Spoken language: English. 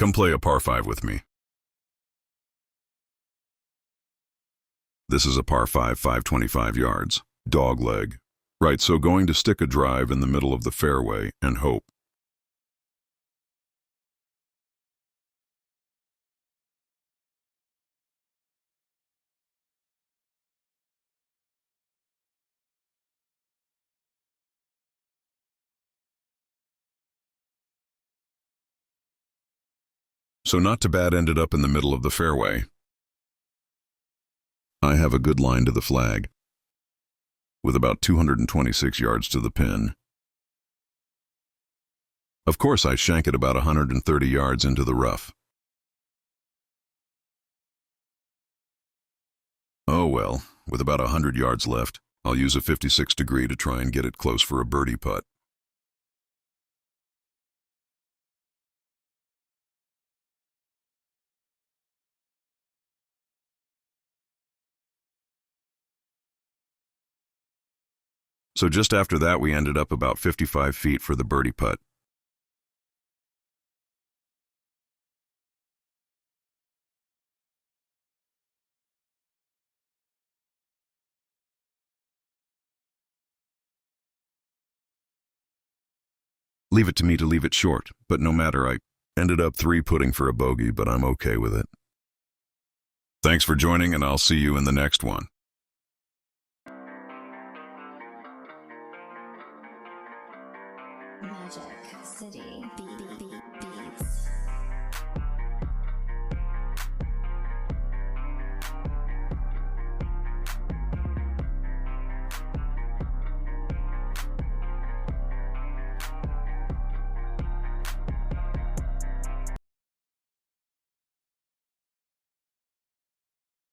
Come play a par 5 with me. This is a par 5, 525 yards. Dog leg. Right, so going to stick a drive in the middle of the fairway and hope. So not too bad, ended up in the middle of the fairway. I have a good line to the flag, with about 226 yards to the pin. Of course, I shank it about 130 yards into the rough. Oh well, with about 100 yards left, I'll use a 56 degree to try and get it close for a birdie putt. So just after that, we ended up about 55 feet for the birdie putt. Leave it to me to leave it short, but no matter, I ended up 3-putting for a bogey, but I'm okay with it. Thanks for joining, and I'll see you in the next one.